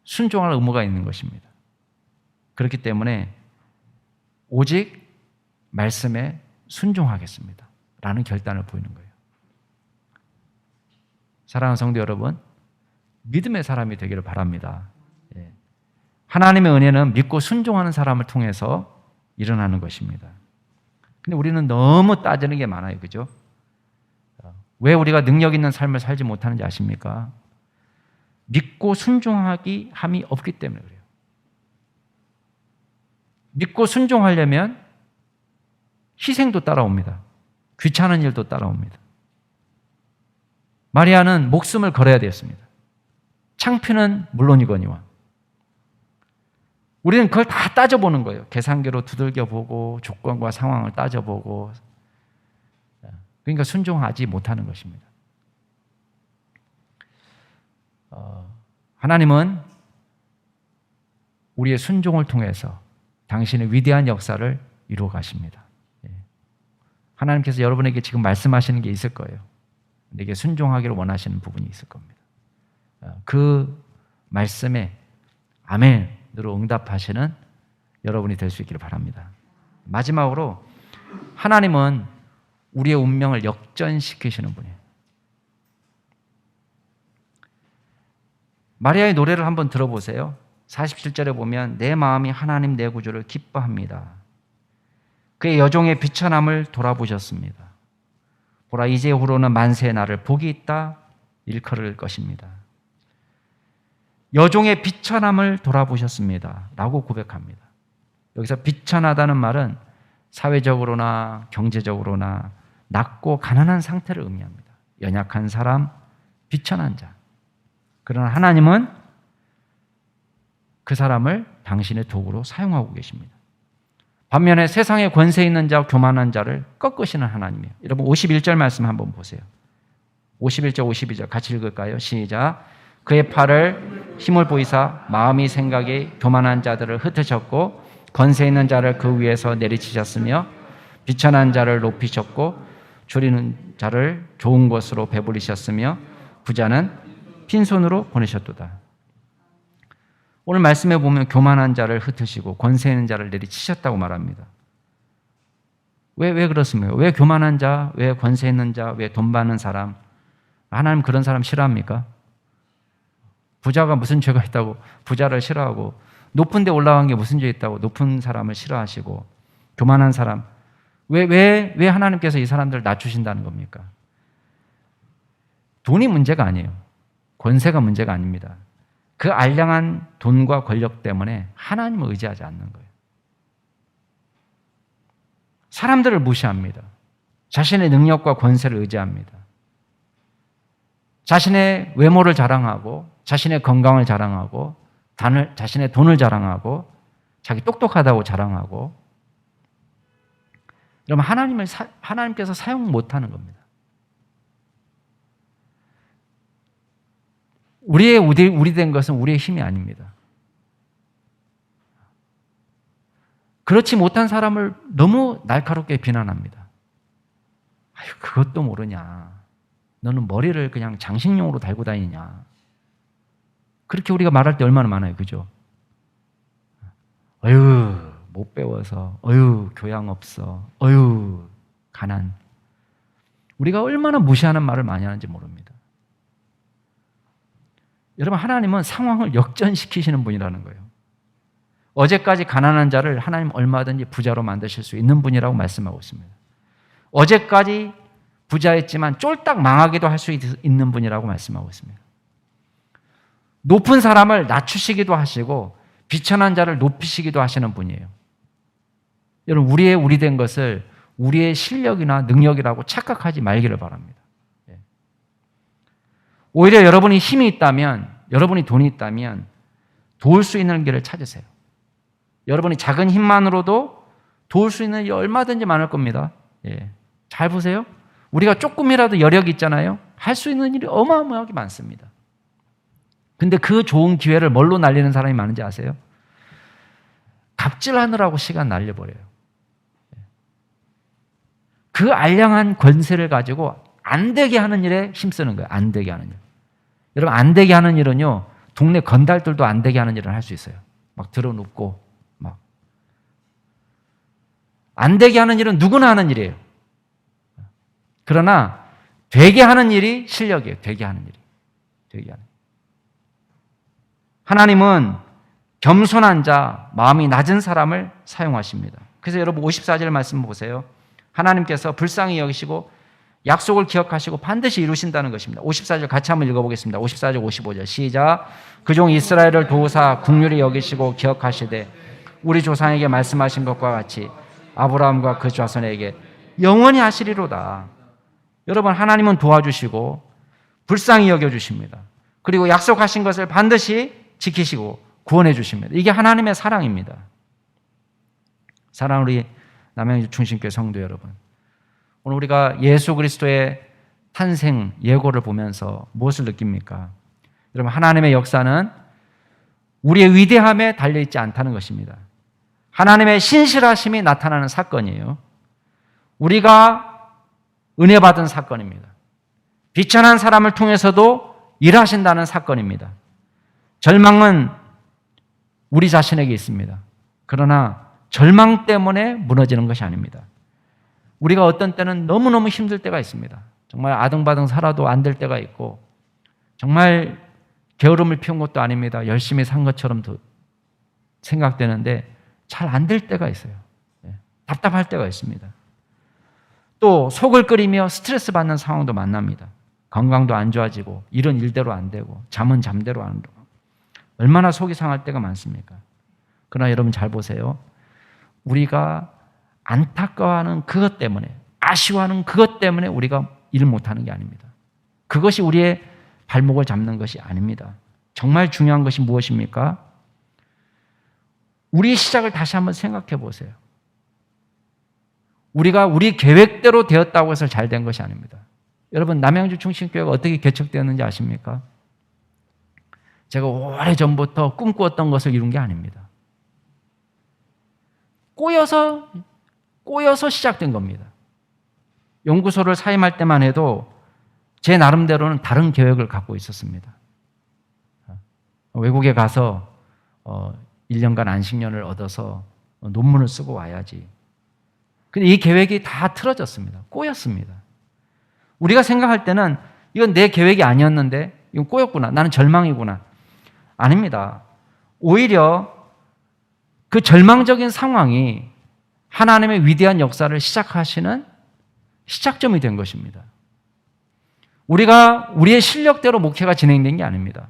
순종할 의무가 있는 것입니다. 그렇기 때문에 오직 말씀에 순종하겠습니다. 라는 결단을 보이는 거예요. 사랑하는 성도 여러분, 믿음의 사람이 되기를 바랍니다. 하나님의 은혜는 믿고 순종하는 사람을 통해서 일어나는 것입니다. 근데 우리는 너무 따지는 게 많아요. 그죠? 왜 우리가 능력 있는 삶을 살지 못하는지 아십니까? 믿고 순종하기 함이 없기 때문에 그래요. 믿고 순종하려면 희생도 따라옵니다. 귀찮은 일도 따라옵니다. 마리아는 목숨을 걸어야 되었습니다. 창피는 물론이거니와. 우리는 그걸 다 따져보는 거예요. 계산기로 두들겨보고 조건과 상황을 따져보고. 그러니까 순종하지 못하는 것입니다. 하나님은 우리의 순종을 통해서 당신의 위대한 역사를 이루어 가십니다. 하나님께서 여러분에게 지금 말씀하시는 게 있을 거예요. 내게 순종하기를 원하시는 부분이 있을 겁니다. 그 말씀에 아멘으로 응답하시는 여러분이 될 수 있기를 바랍니다. 마지막으로 하나님은 우리의 운명을 역전시키시는 분이에요. 마리아의 노래를 한번 들어보세요. 47절에 보면 내 마음이 하나님 내 구주를 기뻐합니다. 그의 여종의 비천함을 돌아보셨습니다. 보라 이제후로는 만세의 날을 복이 있다 일컬을 것입니다. 여종의 비천함을 돌아보셨습니다. 라고 고백합니다. 여기서 비천하다는 말은 사회적으로나 경제적으로나 낮고 가난한 상태를 의미합니다. 연약한 사람, 비천한 자. 그러나 하나님은 그 사람을 당신의 도구로 사용하고 계십니다. 반면에 세상에 권세 있는 자, 교만한 자를 꺾으시는 하나님이에요. 여러분 51절 말씀 한번 보세요. 51절, 52절 같이 읽을까요? 시작. 그의 팔을 힘을 보이사 마음이 생각이 교만한 자들을 흩으셨고 권세 있는 자를 그 위에서 내리치셨으며 비천한 자를 높이셨고 줄이는 자를 좋은 것으로 배부리셨으며 부자는 빈손으로 보내셨도다. 오늘 말씀에 보면 교만한 자를 흩으시고 권세 있는 자를 내리치셨다고 말합니다. 왜 그렇습니까? 왜 교만한 자, 왜 권세 있는 자, 왜 돈 많은 사람? 하나님 그런 사람 싫어합니까? 부자가 무슨 죄가 있다고 부자를 싫어하고 높은 데 올라간 게 무슨 죄 있다고 높은 사람을 싫어하시고 교만한 사람 왜 하나님께서 이 사람들을 낮추신다는 겁니까? 돈이 문제가 아니에요. 권세가 문제가 아닙니다. 그 알량한 돈과 권력 때문에 하나님을 의지하지 않는 거예요. 사람들을 무시합니다. 자신의 능력과 권세를 의지합니다. 자신의 외모를 자랑하고 자신의 건강을 자랑하고 자신의 돈을 자랑하고 자기 똑똑하다고 자랑하고 그러면 하나님께서 사용 못하는 겁니다. 우리 된 것은 우리의 힘이 아닙니다. 그렇지 못한 사람을 너무 날카롭게 비난합니다. 아유, 그것도 모르냐. 너는 머리를 그냥 장식용으로 달고 다니냐. 그렇게 우리가 말할 때 얼마나 많아요. 그죠? 어휴, 못 배워서. 어휴, 교양 없어. 어휴, 가난. 우리가 얼마나 무시하는 말을 많이 하는지 모릅니다. 여러분, 하나님은 상황을 역전시키시는 분이라는 거예요. 어제까지 가난한 자를 하나님 얼마든지 부자로 만드실 수 있는 분이라고 말씀하고 있습니다. 어제까지 부자였지만 쫄딱 망하기도 할 수 있는 분이라고 말씀하고 있습니다. 높은 사람을 낮추시기도 하시고 비천한 자를 높이시기도 하시는 분이에요. 여러분, 우리 된 것을 우리의 실력이나 능력이라고 착각하지 말기를 바랍니다. 오히려 여러분이 힘이 있다면, 여러분이 돈이 있다면 도울 수 있는 길을 찾으세요. 여러분이 작은 힘만으로도 도울 수 있는 일이 얼마든지 많을 겁니다. 잘 보세요. 우리가 조금이라도 여력이 있잖아요. 할 수 있는 일이 어마어마하게 많습니다. 근데 그 좋은 기회를 뭘로 날리는 사람이 많은지 아세요? 갑질하느라고 시간 날려버려요. 그 알량한 권세를 가지고 안 되게 하는 일에 힘쓰는 거예요. 안 되게 하는 일. 여러분, 안 되게 하는 일은요, 동네 건달들도 안 되게 하는 일을 할 수 있어요. 막 들어눕고, 막. 안 되게 하는 일은 누구나 하는 일이에요. 그러나, 되게 하는 일이 실력이에요. 되게 하는 일이. 되게 하는 일. 하나님은 겸손한 자, 마음이 낮은 사람을 사용하십니다. 그래서 여러분 54절 말씀 보세요. 하나님께서 불쌍히 여기시고 약속을 기억하시고 반드시 이루신다는 것입니다. 54절 같이 한번 읽어보겠습니다. 54절 55절 시작. 그종 이스라엘을 도우사 긍휼히 여기시고 기억하시되 우리 조상에게 말씀하신 것과 같이 아브라함과 그 자손에게 영원히 하시리로다. 여러분, 하나님은 도와주시고 불쌍히 여겨주십니다. 그리고 약속하신 것을 반드시 지키시고 구원해 주십니다. 이게 하나님의 사랑입니다. 사랑하는 우리 남양주 충신교회 성도 여러분, 오늘 우리가 예수 그리스도의 탄생 예고를 보면서 무엇을 느낍니까? 여러분, 하나님의 역사는 우리의 위대함에 달려있지 않다는 것입니다. 하나님의 신실하심이 나타나는 사건이에요. 우리가 은혜 받은 사건입니다. 비천한 사람을 통해서도 일하신다는 사건입니다. 절망은 우리 자신에게 있습니다. 그러나 절망 때문에 무너지는 것이 아닙니다. 우리가 어떤 때는 너무너무 힘들 때가 있습니다. 정말 아등바등 살아도 안 될 때가 있고 정말 게으름을 피운 것도 아닙니다. 열심히 산 것처럼 생각되는데 잘 안 될 때가 있어요. 답답할 때가 있습니다. 또 속을 끓이며 스트레스 받는 상황도 만납니다. 건강도 안 좋아지고 일은 일대로 안 되고 잠은 잠대로 안 되고 얼마나 속이 상할 때가 많습니까? 그러나 여러분 잘 보세요. 우리가 안타까워하는 그것 때문에, 아쉬워하는 그것 때문에 우리가 일을 못하는 게 아닙니다. 그것이 우리의 발목을 잡는 것이 아닙니다. 정말 중요한 것이 무엇입니까? 우리의 시작을 다시 한번 생각해 보세요. 우리가 우리 계획대로 되었다고 해서 잘 된 것이 아닙니다. 여러분, 남양주 충신교회가 어떻게 개척되었는지 아십니까? 제가 오래전부터 꿈꾸었던 것을 이룬 게 아닙니다. 꼬여서 시작된 겁니다. 연구소를 사임할 때만 해도 제 나름대로는 다른 계획을 갖고 있었습니다. 외국에 가서 1년간 안식년을 얻어서 논문을 쓰고 와야지. 근데 이 계획이 다 틀어졌습니다. 꼬였습니다. 우리가 생각할 때는 이건 내 계획이 아니었는데 이건 꼬였구나. 나는 절망이구나. 아닙니다. 오히려 그 절망적인 상황이 하나님의 위대한 역사를 시작하시는 시작점이 된 것입니다. 우리가 우리의 실력대로 목회가 진행된 게 아닙니다.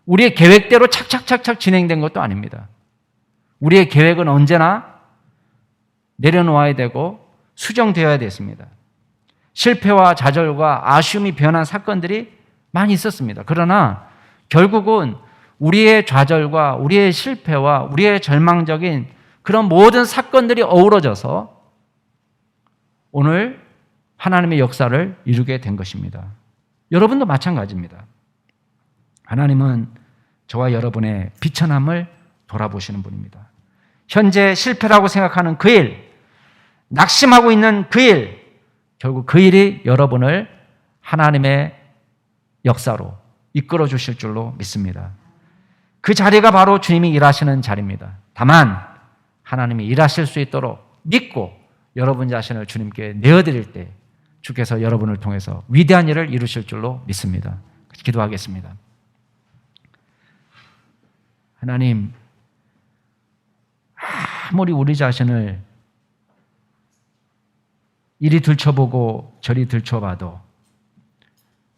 우리의 계획대로 착착착착 진행된 것도 아닙니다. 우리의 계획은 언제나 내려놓아야 되고 수정되어야 됐습니다. 실패와 좌절과 아쉬움이 변한 사건들이 많이 있었습니다. 그러나 결국은 우리의 좌절과 우리의 실패와 우리의 절망적인 그런 모든 사건들이 어우러져서 오늘 하나님의 역사를 이루게 된 것입니다. 여러분도 마찬가지입니다. 하나님은 저와 여러분의 비천함을 돌아보시는 분입니다. 현재 실패라고 생각하는 그 일, 낙심하고 있는 그 일, 결국 그 일이 여러분을 하나님의 역사로 이끌어 주실 줄로 믿습니다. 그 자리가 바로 주님이 일하시는 자리입니다. 다만 하나님이 일하실 수 있도록 믿고 여러분 자신을 주님께 내어드릴 때 주께서 여러분을 통해서 위대한 일을 이루실 줄로 믿습니다. 기도하겠습니다. 하나님, 아무리 우리 자신을 이리 들춰보고 저리 들춰봐도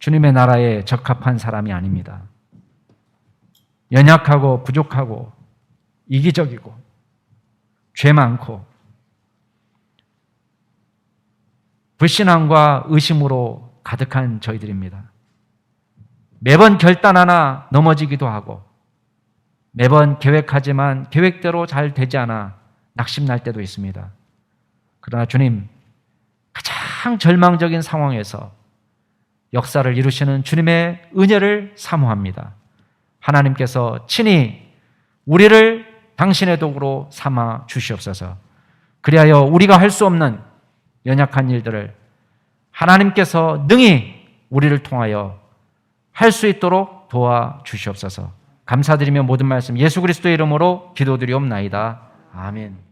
주님의 나라에 적합한 사람이 아닙니다. 연약하고 부족하고 이기적이고 죄 많고 불신앙과 의심으로 가득한 저희들입니다. 매번 결단하나 넘어지기도 하고 매번 계획하지만 계획대로 잘 되지 않아 낙심날 때도 있습니다. 그러나 주님, 가장 절망적인 상황에서 역사를 이루시는 주님의 은혜를 사모합니다. 하나님께서 친히 우리를 당신의 도구로 삼아 주시옵소서. 그리하여 우리가 할 수 없는 연약한 일들을 하나님께서 능히 우리를 통하여 할 수 있도록 도와주시옵소서. 감사드리며 모든 말씀 예수 그리스도의 이름으로 기도드리옵나이다. 아멘.